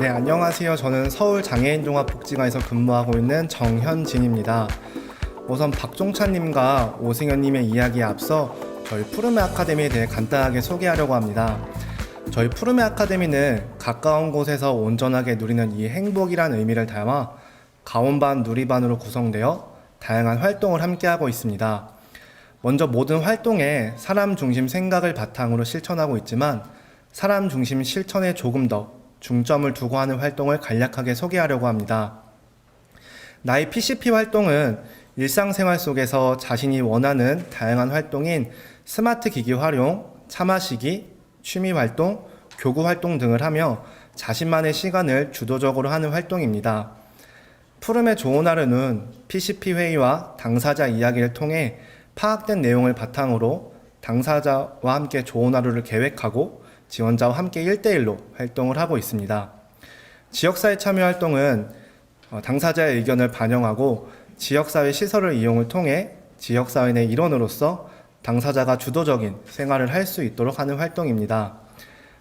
네, 안녕하세요. 저는 서울장애인종합복지관에서 근무하고 있는 정현진입니다. 우선 박종찬님과 오승현님의 이야기에 앞서 저희 푸르메 아카데미에 대해 간단하게 소개하려고 합니다. 저희 푸르메 아카데미는 가까운 곳에서 온전하게 누리는 이 행복이란 의미를 담아 가온반, 누리반으로 구성되어 다양한 활동을 함께하고 있습니다. 먼저 모든 활동에 사람 중심 생각을 바탕으로 실천하고 있지만 사람 중심 실천에 조금 더 중점을 두고 하는 활동을 간략하게 소개하려고 합니다. 나의 PCP 활동은 일상생활 속에서 자신이 원하는 다양한 활동인 스마트 기기 활용, 차 마시기, 취미 활동, 교구 활동 등을 하며 자신만의 시간을 주도적으로 하는 활동입니다. 푸름의 좋은 하루는 PCP 회의와 당사자 이야기를 통해 파악된 내용을 바탕으로 당사자와 함께 좋은 하루를 계획하고 지원자와 함께 1대1로 활동을 하고 있습니다. 지역사회 참여 활동은 당사자의 의견을 반영하고 지역사회 시설을 이용을 통해 지역사회 내 일원으로서 당사자가 주도적인 생활을 할 수 있도록 하는 활동입니다.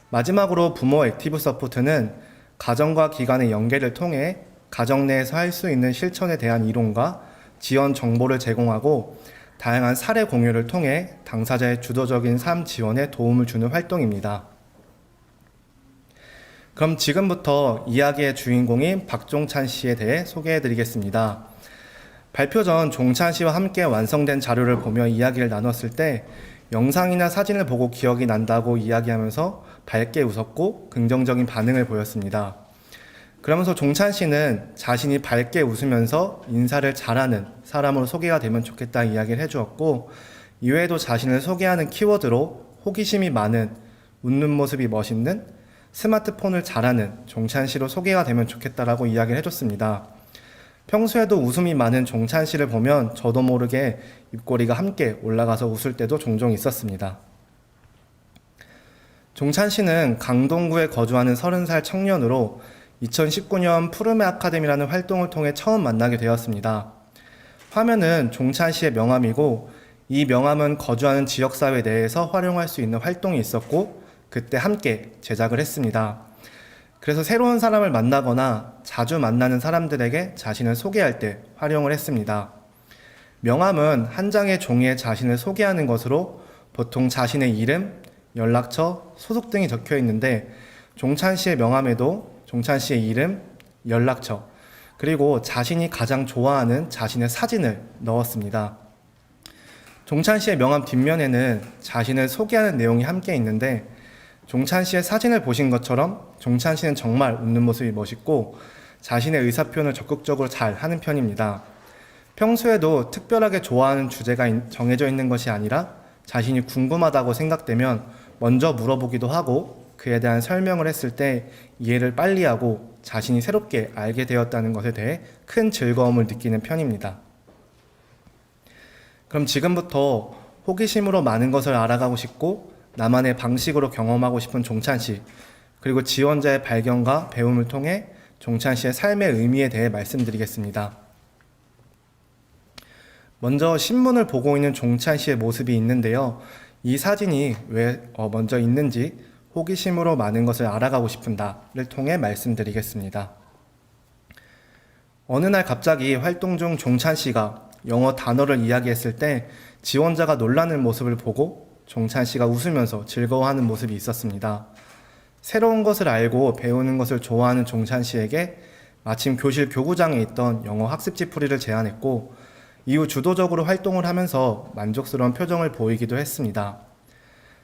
마지막으로 부모 액티브 서포트는 가정과 기관의 연계를 통해 가정 내에서 할 수 있는 실천에 대한 이론과 지원 정보를 제공하고 다양한 사례 공유를 통해 당사자의 주도적인 삶 지원에 도움을 주는 활동입니다. 그럼 지금부터 이야기의 주인공인 박종찬 씨에 대해 소개해 드리겠습니다. 발표 전 종찬 씨와 함께 완성된 자료를 보며 이야기를 나눴을 때 영상이나 사진을 보고 기억이 난다고 이야기하면서 밝게 웃었고 긍정적인 반응을 보였습니다. 그러면서 종찬 씨는 자신이 밝게 웃으면서 인사를 잘하는 사람으로 소개가 되면 좋겠다 이야기를 해주었고, 이외에도 자신을 소개하는 키워드로 호기심이 많은, 웃는 모습이 멋있는, 스마트폰을 잘하는 종찬 씨로 소개가 되면 좋겠다라고 이야기를 해줬습니다. 평소에도 웃음이 많은 종찬 씨를 보면 저도 모르게 입꼬리가 함께 올라가서 웃을 때도 종종 있었습니다. 종찬 씨는 강동구에 거주하는 30살 청년으로 2019년 푸르메 아카데미라는 활동을 통해 처음 만나게 되었습니다. 화면은 종찬 씨의 명함이고 이 명함은 거주하는 지역사회 내에서 활용할 수 있는 활동이 있었고 그때 함께 제작을 했습니다. 그래서 새로운 사람을 만나거나 자주 만나는 사람들에게 자신을 소개할 때 활용을 했습니다. 명함은 한 장의 종이에 자신을 소개하는 것으로 보통 자신의 이름, 연락처, 소속 등이 적혀 있는데 종찬 씨의 명함에도 종찬 씨의 이름, 연락처, 그리고 자신이 가장 좋아하는 자신의 사진을 넣었습니다. 종찬 씨의 명함 뒷면에는 자신을 소개하는 내용이 함께 있는데 종찬 씨의 사진을 보신 것처럼 종찬 씨는 정말 웃는 모습이 멋있고 자신의 의사표현을 적극적으로 잘 하는 편입니다. 평소에도 특별하게 좋아하는 주제가 정해져 있는 것이 아니라 자신이 궁금하다고 생각되면 먼저 물어보기도 하고 그에 대한 설명을 했을 때 이해를 빨리 하고 자신이 새롭게 알게 되었다는 것에 대해 큰 즐거움을 느끼는 편입니다. 그럼 지금부터 호기심으로 많은 것을 알아가고 싶고 나만의 방식으로 경험하고 싶은 종찬 씨, 그리고 지원자의 발견과 배움을 통해 종찬 씨의 삶의 의미에 대해 말씀드리겠습니다. 먼저 신문을 보고 있는 종찬 씨의 모습이 있는데요. 이 사진이 왜 먼저 있는지 호기심으로 많은 것을 알아가고 싶은다를 통해 말씀드리겠습니다. 어느 날 갑자기 활동 중 종찬 씨가 영어 단어를 이야기했을 때 지원자가 놀라는 모습을 보고 종찬 씨가 웃으면서 즐거워하는 모습이 있었습니다. 새로운 것을 알고 배우는 것을 좋아하는 종찬 씨에게 마침 교실 교구장에 있던 영어 학습지 풀이를 제안했고 이후 주도적으로 활동을 하면서 만족스러운 표정을 보이기도 했습니다.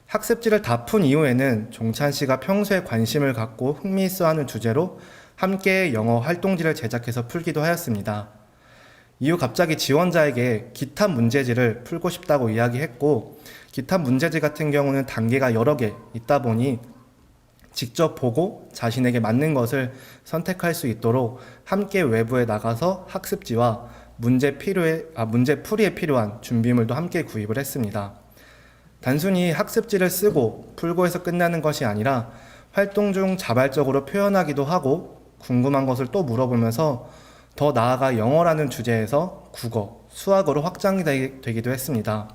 학습지를 다 푼 이후에는 종찬 씨가 평소에 관심을 갖고 흥미있어하는 주제로 함께 영어 활동지를 제작해서 풀기도 하였습니다. 이후 갑자기 지원자에게 기타 문제지를 풀고 싶다고 이야기했고 기타 문제지 같은 경우는 단계가 여러 개 있다 보니 직접 보고 자신에게 맞는 것을 선택할 수 있도록 함께 외부에 나가서 학습지와 문제 풀이에 필요한 준비물도 함께 구입을 했습니다. 단순히 학습지를 쓰고 풀고 해서 끝나는 것이 아니라 활동 중 자발적으로 표현하기도 하고 궁금한 것을 또 물어보면서 더 나아가 영어라는 주제에서 국어, 수학으로 확장이 되기도 했습니다.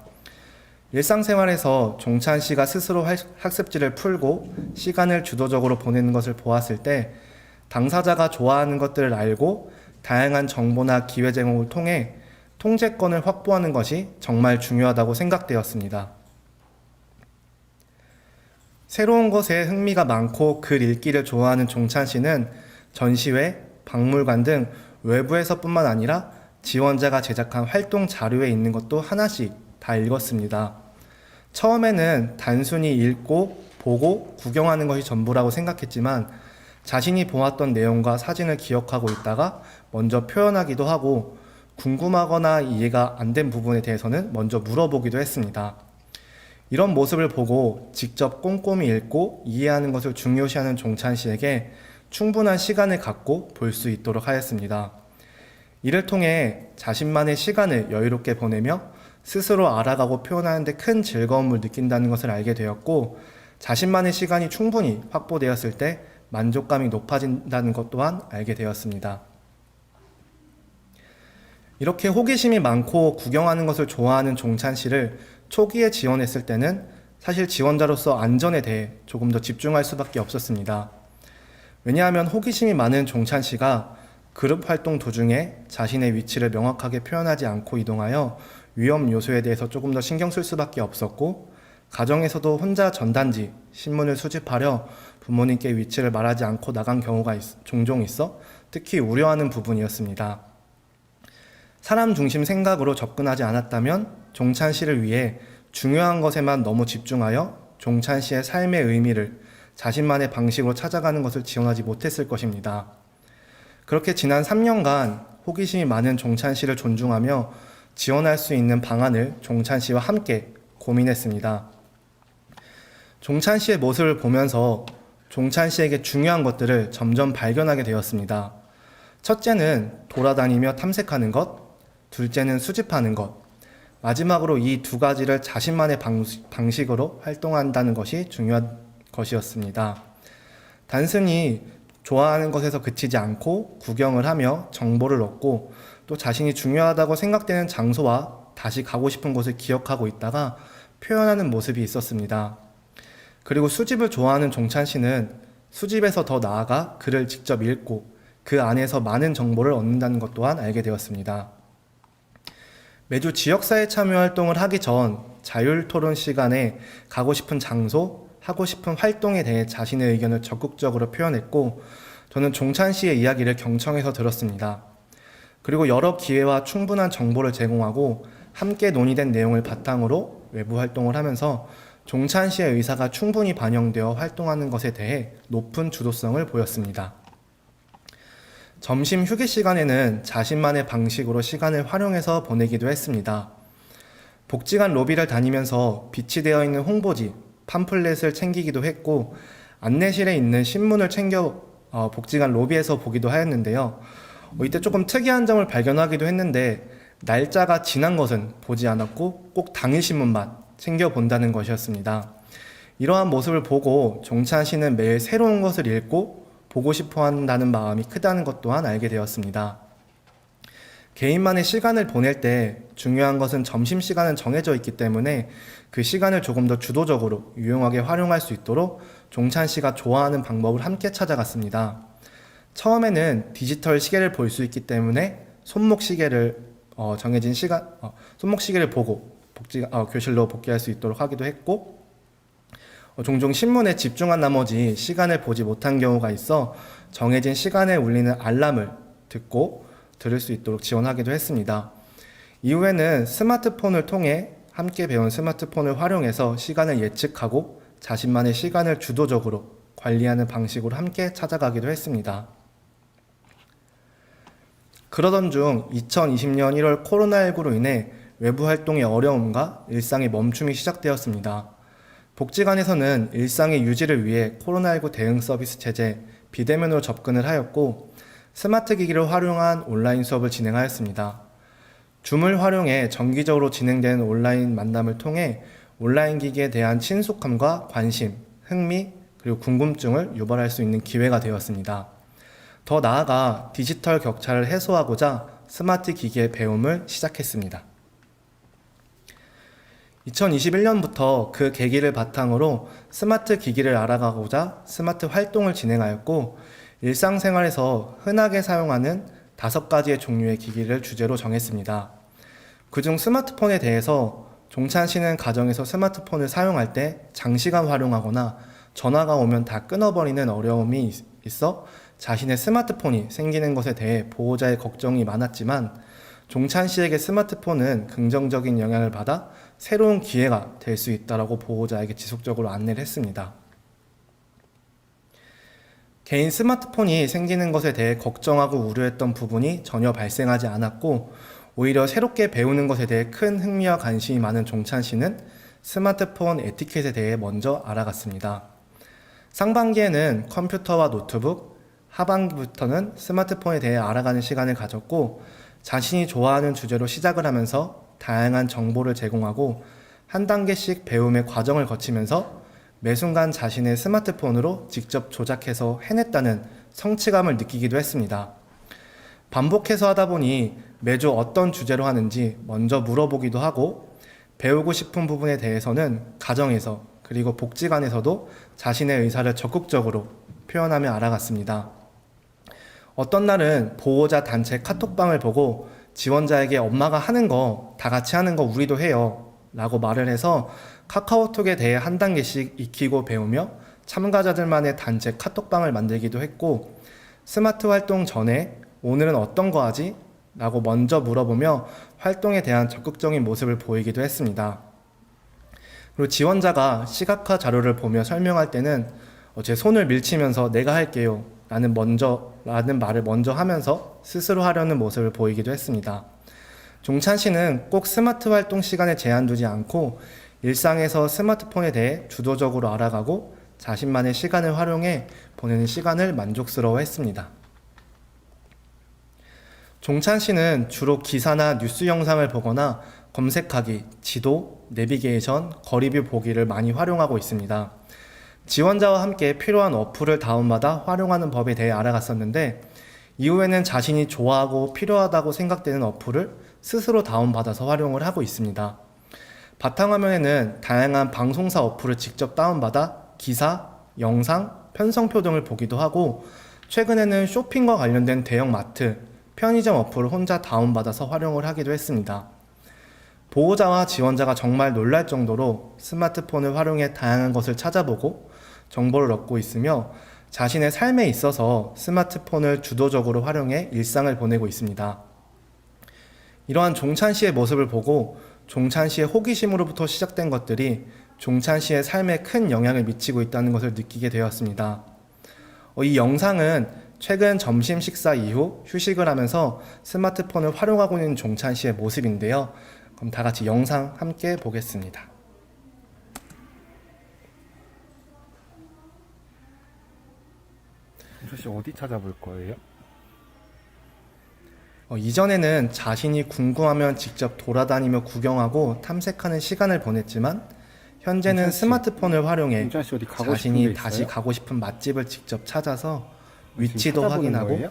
일상생활에서 종찬 씨가 스스로 학습지를 풀고 시간을 주도적으로 보내는 것을 보았을 때 당사자가 좋아하는 것들을 알고 다양한 정보나 기회 제공을 통해 통제권을 확보하는 것이 정말 중요하다고 생각되었습니다. 새로운 것에 흥미가 많고 글 읽기를 좋아하는 종찬 씨는 전시회, 박물관 등 외부에서뿐만 아니라 지원자가 제작한 활동 자료에 있는 것도 하나씩 다 읽었습니다. 처음에는 단순히 읽고 보고 구경하는 것이 전부라고 생각했지만 자신이 보았던 내용과 사진을 기억하고 있다가 먼저 표현하기도 하고 궁금하거나 이해가 안 된 부분에 대해서는 먼저 물어보기도 했습니다. 이런 모습을 보고 직접 꼼꼼히 읽고 이해하는 것을 중요시하는 종찬 씨에게 충분한 시간을 갖고 볼 수 있도록 하였습니다. 이를 통해 자신만의 시간을 여유롭게 보내며 스스로 알아가고 표현하는 데 큰 즐거움을 느낀다는 것을 알게 되었고, 자신만의 시간이 충분히 확보되었을 때 만족감이 높아진다는 것 또한 알게 되었습니다. 이렇게 호기심이 많고 구경하는 것을 좋아하는 종찬 씨를 초기에 지원했을 때는 사실 지원자로서 안전에 대해 조금 더 집중할 수밖에 없었습니다. 왜냐하면 호기심이 많은 종찬 씨가 그룹 활동 도중에 자신의 위치를 명확하게 표현하지 않고 이동하여 위험 요소에 대해서 조금 더 신경 쓸 수밖에 없었고, 가정에서도 혼자 전단지, 신문을 수집하려 부모님께 위치를 말하지 않고 나간 경우가 종종 있어 특히 우려하는 부분이었습니다. 사람 중심 생각으로 접근하지 않았다면 종찬 씨를 위해 중요한 것에만 너무 집중하여 종찬 씨의 삶의 의미를 자신만의 방식으로 찾아가는 것을 지원하지 못했을 것입니다. 그렇게 지난 3년간 호기심이 많은 종찬 씨를 존중하며 지원할 수 있는 방안을 종찬 씨와 함께 고민했습니다. 종찬 씨의 모습을 보면서 종찬 씨에게 중요한 것들을 점점 발견하게 되었습니다. 첫째는 돌아다니며 탐색하는 것, 둘째는 수집하는 것, 마지막으로 이 두 가지를 자신만의 방식으로 활동한다는 것이 중요한 것이었습니다. 단순히 좋아하는 것에서 그치지 않고 구경을 하며 정보를 얻고 또 자신이 중요하다고 생각되는 장소와 다시 가고 싶은 곳을 기억하고 있다가 표현하는 모습이 있었습니다. 그리고 수집을 좋아하는 종찬 씨는 수집에서 더 나아가 글을 직접 읽고 그 안에서 많은 정보를 얻는다는 것 또한 알게 되었습니다. 매주 지역사회 참여 활동을 하기 전 자율토론 시간에 가고 싶은 장소, 하고 싶은 활동에 대해 자신의 의견을 적극적으로 표현했고, 저는 종찬 씨의 이야기를 경청해서 들었습니다. 그리고 여러 기회와 충분한 정보를 제공하고 함께 논의된 내용을 바탕으로 외부 활동을 하면서 종찬 씨의 의사가 충분히 반영되어 활동하는 것에 대해 높은 주도성을 보였습니다. 점심 휴게 시간에는 자신만의 방식으로 시간을 활용해서 보내기도 했습니다. 복지관 로비를 다니면서 비치되어 있는 홍보지, 팜플렛을 챙기기도 했고, 안내실에 있는 신문을 챙겨 복지관 로비에서 보기도 하였는데요. 이때 조금 특이한 점을 발견하기도 했는데, 날짜가 지난 것은 보지 않았고 꼭 당일 신문만 챙겨본다는 것이었습니다. 이러한 모습을 보고 종찬 씨는 매일 새로운 것을 읽고 보고 싶어 한다는 마음이 크다는 것 또한 알게 되었습니다. 개인만의 시간을 보낼 때 중요한 것은 점심시간은 정해져 있기 때문에 그 시간을 조금 더 주도적으로 유용하게 활용할 수 있도록 종찬 씨가 좋아하는 방법을 함께 찾아갔습니다. 처음에는 디지털 시계를 볼 수 있기 때문에 손목 시계를 정해진 시간, 손목 시계를 보고 교실로 복귀할 수 있도록 하기도 했고, 종종 신문에 집중한 나머지 시간을 보지 못한 경우가 있어 정해진 시간에 울리는 알람을 듣고 들을 수 있도록 지원하기도 했습니다. 이후에는 스마트폰을 통해 함께 배운 스마트폰을 활용해서 시간을 예측하고 자신만의 시간을 주도적으로 관리하는 방식으로 함께 찾아가기도 했습니다. 그러던 중 2020년 1월 코로나19로 인해 외부 활동의 어려움과 일상의 멈춤이 시작되었습니다. 복지관에서는 일상의 유지를 위해 코로나19 대응 서비스 체제 비대면으로 접근을 하였고, 스마트 기기를 활용한 온라인 수업을 진행하였습니다. 줌을 활용해 정기적으로 진행되는 온라인 만남을 통해 온라인 기기에 대한 친숙함과 관심, 흥미, 그리고 궁금증을 유발할 수 있는 기회가 되었습니다. 더 나아가 디지털 격차를 해소하고자 스마트 기기의 배움을 시작했습니다. 2021년부터 그 계기를 바탕으로 스마트 기기를 알아가고자 스마트 활동을 진행하였고, 일상생활에서 흔하게 사용하는 5가지의 종류의 기기를 주제로 정했습니다. 그중 스마트폰에 대해서 종찬 씨는 가정에서 스마트폰을 사용할 때 장시간 활용하거나 전화가 오면 다 끊어버리는 어려움이 있어 자신의 스마트폰이 생기는 것에 대해 보호자의 걱정이 많았지만 종찬 씨에게 스마트폰은 긍정적인 영향을 받아 새로운 기회가 될 수 있다고 보호자에게 지속적으로 안내를 했습니다. 개인 스마트폰이 생기는 것에 대해 걱정하고 우려했던 부분이 전혀 발생하지 않았고 오히려 새롭게 배우는 것에 대해 큰 흥미와 관심이 많은 종찬 씨는 스마트폰 에티켓에 대해 먼저 알아갔습니다. 상반기에는 컴퓨터와 노트북, 하반기부터는 스마트폰에 대해 알아가는 시간을 가졌고 자신이 좋아하는 주제로 시작을 하면서 다양한 정보를 제공하고 한 단계씩 배움의 과정을 거치면서 매 순간 자신의 스마트폰으로 직접 조작해서 해냈다는 성취감을 느끼기도 했습니다. 반복해서 하다 보니 매주 어떤 주제로 하는지 먼저 물어보기도 하고 배우고 싶은 부분에 대해서는 가정에서 그리고 복지관에서도 자신의 의사를 적극적으로 표현하며 알아갔습니다. 어떤 날은 보호자 단체 카톡방을 보고 지원자에게 엄마가 하는 거 다 같이 하는 거 우리도 해요 라고 말을 해서 카카오톡에 대해 한 단계씩 익히고 배우며 참가자들만의 단체 카톡방을 만들기도 했고 스마트 활동 전에 오늘은 어떤 거 하지? 라고 먼저 물어보며 활동에 대한 적극적인 모습을 보이기도 했습니다. 그리고 지원자가 시각화 자료를 보며 설명할 때는 제 손을 밀치면서 내가 할게요 라는 말을 먼저 하면서 스스로 하려는 모습을 보이기도 했습니다. 종찬 씨는 꼭 스마트 활동 시간에 제한 두지 않고 일상에서 스마트폰에 대해 주도적으로 알아가고 자신만의 시간을 활용해 보내는 시간을 만족스러워 했습니다. 종찬 씨는 주로 기사나 뉴스 영상을 보거나 검색하기, 지도, 내비게이션, 거리뷰 보기를 많이 활용하고 있습니다. 지원자와 함께 필요한 어플을 다운받아 활용하는 법에 대해 알아갔었는데 이후에는 자신이 좋아하고 필요하다고 생각되는 어플을 스스로 다운받아서 활용을 하고 있습니다. 바탕화면에는 다양한 방송사 어플을 직접 다운받아 기사, 영상, 편성표 등을 보기도 하고 최근에는 쇼핑과 관련된 대형 마트, 편의점 어플을 혼자 다운받아서 활용을 하기도 했습니다. 보호자와 지원자가 정말 놀랄 정도로 스마트폰을 활용해 다양한 것을 찾아보고 정보를 얻고 있으며 자신의 삶에 있어서 스마트폰을 주도적으로 활용해 일상을 보내고 있습니다. 이러한 종찬 씨의 모습을 보고 종찬 씨의 호기심으로부터 시작된 것들이 종찬 씨의 삶에 큰 영향을 미치고 있다는 것을 느끼게 되었습니다. 이 영상은 최근 점심 식사 이후 휴식을 하면서 스마트폰을 활용하고 있는 종찬 씨의 모습인데요. 그럼 다 같이 영상 함께 보겠습니다. 종찬 씨 어디 찾아볼 거예요? 이전에는 자신이 궁금하면 직접 돌아다니며 구경하고 탐색하는 시간을 보냈지만 현재는 스마트폰을 활용해 종찬 씨 어디 가고 싶은 데 자신이 있어요? 다시 가고 싶은 맛집을 직접 찾아서 지금 위치도 찾아보는 확인하고 거예요?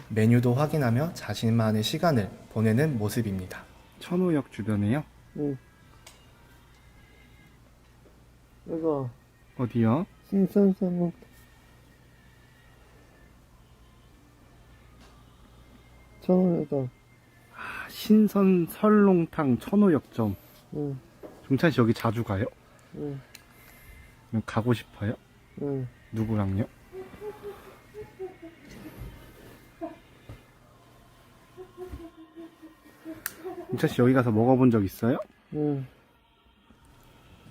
메뉴도 확인하며 자신만의 시간을 보내는 모습입니다. 천호역 주변에요? 응. 내가 어디요? 신선사목 전화해다. 신선 설롱탕 천호역점. 응, 종찬 씨 여기 자주 가요? 응, 그럼 가고 싶어요? 응. 누구랑요? 종찬 씨 여기 가서 먹어본 적 있어요? 응.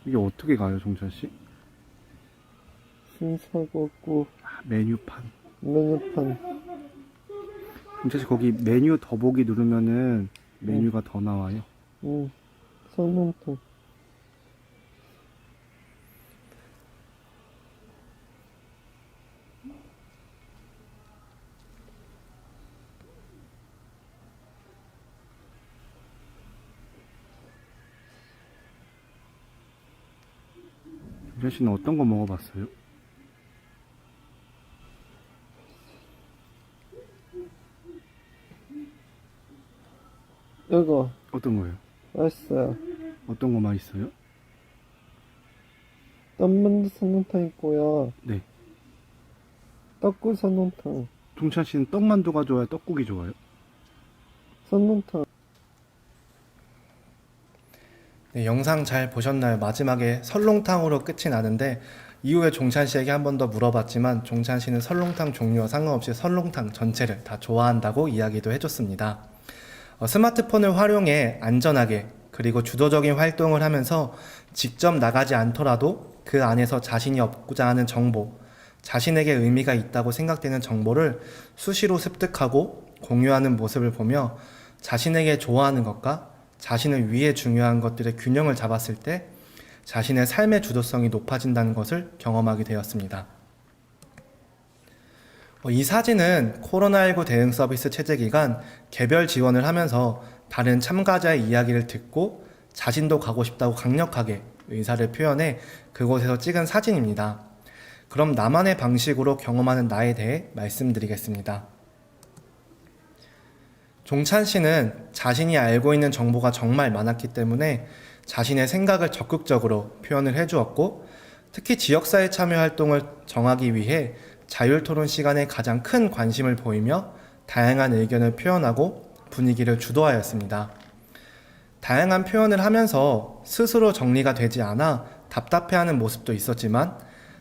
이게 어떻게 가요, 종찬 씨? 신사곡구 메뉴판. 메뉴판. 종찬 씨 거기 메뉴 더보기 누르면은 메뉴가 더 나와요. 응. 설문통. 종찬 씨는 어떤 거 먹어봤어요? 이거 어떤 거요? 맛있어요. 어떤 거 맛있어요? 땀만두 설문통 있고요. 네. 떡국 설렁탕. 종찬 씨는 떡만두가 좋아요? 떡국이 좋아요? 설렁탕. 네, 영상 잘 보셨나요? 마지막에 설렁탕으로 끝이 나는데 이후에 종찬 씨에게 한 번 더 물어봤지만 종찬 씨는 설렁탕 종류와 상관없이 설렁탕 전체를 다 좋아한다고 이야기도 해줬습니다. 스마트폰을 활용해 안전하게 그리고 주도적인 활동을 하면서 직접 나가지 않더라도 그 안에서 자신이 얻고자 하는 정보, 자신에게 의미가 있다고 생각되는 정보를 수시로 습득하고 공유하는 모습을 보며 자신에게 좋아하는 것과 자신을 위해 중요한 것들의 균형을 잡았을 때 자신의 삶의 주도성이 높아진다는 것을 경험하게 되었습니다. 이 사진은 코로나19 대응 서비스 체제 기간 개별 지원을 하면서 다른 참가자의 이야기를 듣고 자신도 가고 싶다고 강력하게 의사를 표현해 그곳에서 찍은 사진입니다. 그럼 나만의 방식으로 경험하는 나에 대해 말씀드리겠습니다. 종찬 씨는 자신이 알고 있는 정보가 정말 많았기 때문에 자신의 생각을 적극적으로 표현을 해주었고, 특히 지역사회 참여 활동을 정하기 위해 자율토론 시간에 가장 큰 관심을 보이며 다양한 의견을 표현하고 분위기를 주도하였습니다. 다양한 표현을 하면서 스스로 정리가 되지 않아 답답해하는 모습도 있었지만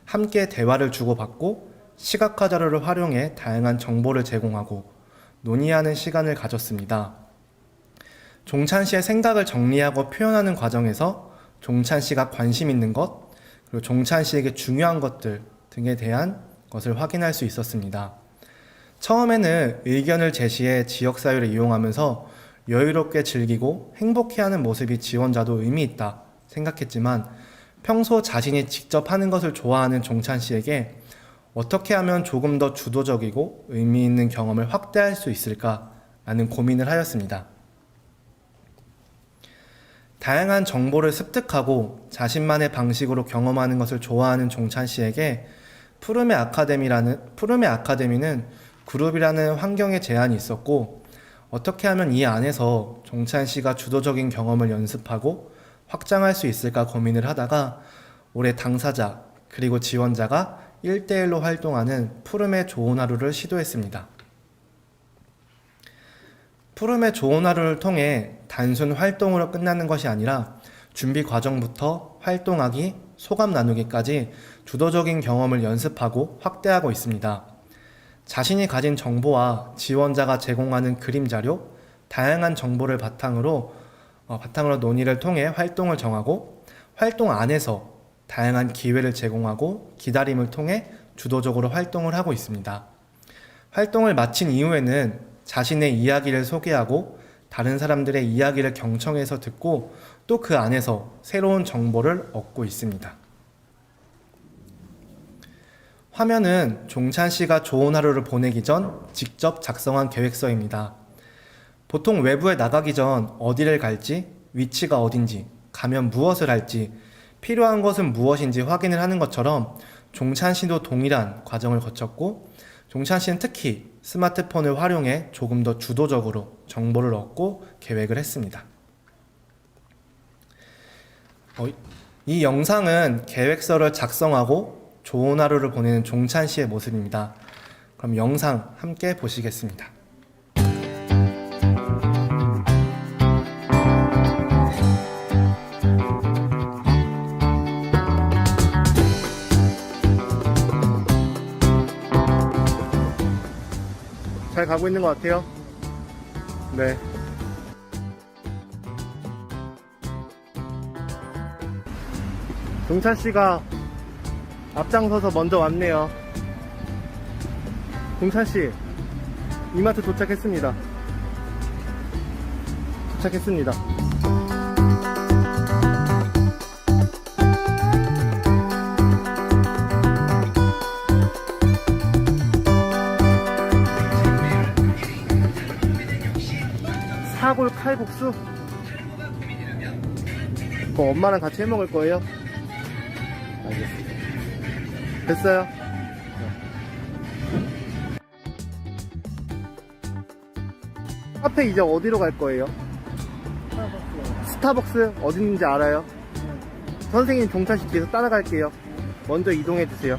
함께 대화를 주고받고 시각화 자료를 활용해 다양한 정보를 제공하고 논의하는 시간을 가졌습니다. 종찬 씨의 생각을 정리하고 표현하는 과정에서 종찬 씨가 관심 있는 것, 그리고 종찬 씨에게 중요한 것들 등에 대한 것을 확인할 수 있었습니다. 처음에는 의견을 제시해 지역사회를 이용하면서 여유롭게 즐기고 행복해하는 모습이 지원자도 의미 있다 생각했지만 평소 자신이 직접 하는 것을 좋아하는 종찬 씨에게 어떻게 하면 조금 더 주도적이고 의미 있는 경험을 확대할 수 있을까라는 고민을 하였습니다. 다양한 정보를 습득하고 자신만의 방식으로 경험하는 것을 좋아하는 종찬 씨에게 푸르메 아카데미는 그룹이라는 환경에 제한이 있었고 어떻게 하면 이 안에서 종찬 씨가 주도적인 경험을 연습하고 확장할 수 있을까 고민을 하다가 올해 당사자 그리고 지원자가 1대1로 활동하는 푸르메 좋은 하루를 시도했습니다. 푸르메 좋은 하루를 통해 단순 활동으로 끝나는 것이 아니라 준비 과정부터 활동하기, 소감 나누기까지 주도적인 경험을 연습하고 확대하고 있습니다. 자신이 가진 정보와 지원자가 제공하는 그림 자료, 다양한 정보를 바탕으로 논의를 통해 활동을 정하고 활동 안에서 다양한 기회를 제공하고 기다림을 통해 주도적으로 활동을 하고 있습니다. 활동을 마친 이후에는 자신의 이야기를 소개하고 다른 사람들의 이야기를 경청해서 듣고 또 그 안에서 새로운 정보를 얻고 있습니다. 화면은 종찬 씨가 좋은 하루를 보내기 전 직접 작성한 계획서입니다. 보통 외부에 나가기 전 어디를 갈지, 위치가 어딘지, 가면 무엇을 할지, 필요한 것은 무엇인지 확인을 하는 것처럼 종찬 씨도 동일한 과정을 거쳤고 종찬 씨는 특히 스마트폰을 활용해 조금 더 주도적으로 정보를 얻고 계획을 했습니다. 이 영상은 계획서를 작성하고 좋은 하루를 보내는 종찬 씨의 모습입니다. 그럼 영상 함께 보시겠습니다. 잘 가고 있는 것 같아요. 네. 종찬 씨가 앞장서서 먼저 왔네요. 종찬 씨, 이마트 도착했습니다. 사골 칼국수? 그거 엄마랑 같이 해 먹을 거예요? 알겠습니다. 됐어요? 카페 이제 어디로 갈 거예요? 스타벅스 어디 있는지 알아요? 선생님 종찬 씨 뒤에서 따라갈게요. 먼저 이동해 주세요.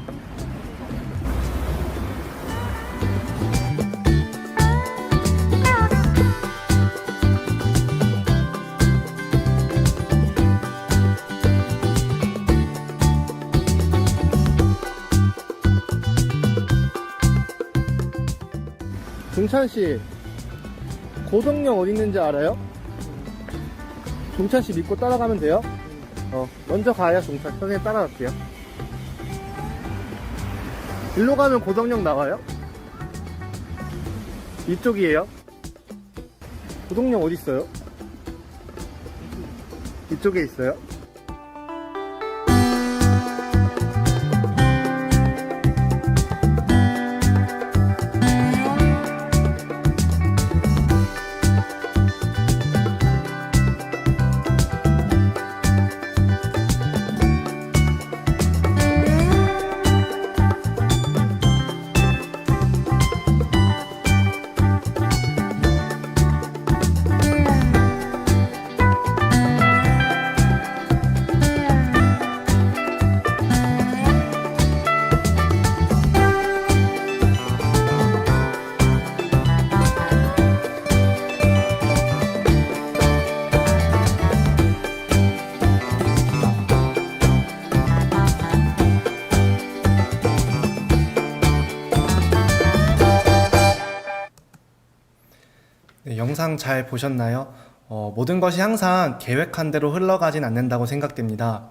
종찬 씨, 고덕역 어디 있는지 알아요? 종찬 씨 믿고 따라가면 돼요? 먼저 가야 종찬 씨. 선생님 따라갈게요. 일로 가면 고덕역 나와요? 이쪽이에요? 고덕역 어디 있어요? 이쪽에 있어요? 네, 영상 잘 보셨나요? 모든 것이 항상 계획한 대로 흘러가진 않는다고 생각됩니다.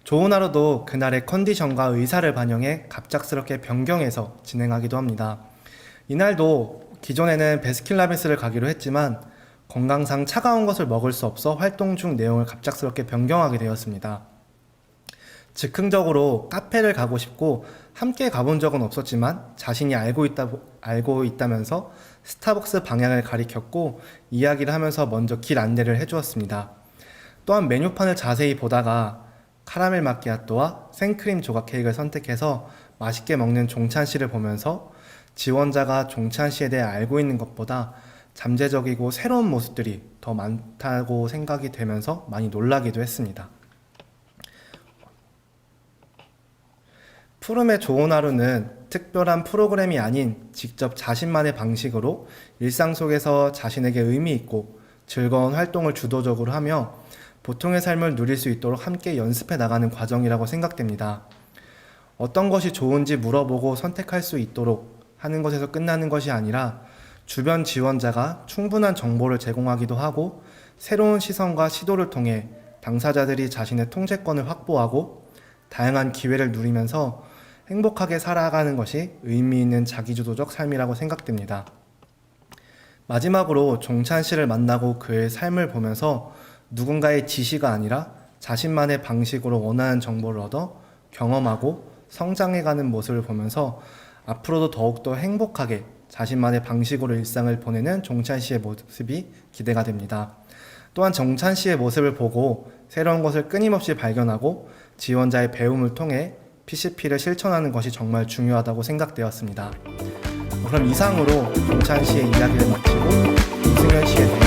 좋은 하루도 그날의 컨디션과 의사를 반영해 갑작스럽게 변경해서 진행하기도 합니다. 이날도 기존에는 베스킨라빈스를 가기로 했지만 건강상 차가운 것을 먹을 수 없어 활동 중 내용을 갑작스럽게 변경하게 되었습니다. 즉흥적으로 카페를 가고 싶고 함께 가본 적은 없었지만 자신이 알고 있다면서 스타벅스 방향을 가리켰고 이야기를 하면서 먼저 길 안내를 해주었습니다. 또한 메뉴판을 자세히 보다가 카라멜 마키아토와 생크림 조각 케이크를 선택해서 맛있게 먹는 종찬 씨를 보면서 지원자가 종찬 씨에 대해 알고 있는 것보다 잠재적이고 새로운 모습들이 더 많다고 생각이 되면서 많이 놀라기도 했습니다. 푸름의 좋은 하루는 특별한 프로그램이 아닌 직접 자신만의 방식으로 일상 속에서 자신에게 의미 있고 즐거운 활동을 주도적으로 하며 보통의 삶을 누릴 수 있도록 함께 연습해 나가는 과정이라고 생각됩니다. 어떤 것이 좋은지 물어보고 선택할 수 있도록 하는 것에서 끝나는 것이 아니라 주변 지원자가 충분한 정보를 제공하기도 하고 새로운 시선과 시도를 통해 당사자들이 자신의 통제권을 확보하고 다양한 기회를 누리면서 행복하게 살아가는 것이 의미 있는 자기주도적 삶이라고 생각됩니다. 마지막으로 종찬 씨를 만나고 그의 삶을 보면서 누군가의 지시가 아니라 자신만의 방식으로 원하는 정보를 얻어 경험하고 성장해가는 모습을 보면서 앞으로도 더욱더 행복하게 자신만의 방식으로 일상을 보내는 종찬 씨의 모습이 기대가 됩니다. 또한 종찬 씨의 모습을 보고 새로운 것을 끊임없이 발견하고 지원자의 배움을 통해 PCP를 실천하는 것이 정말 중요하다고 생각되었습니다. 그럼 이상으로 종찬 씨의 이야기를 마치고 이승현 씨에 대해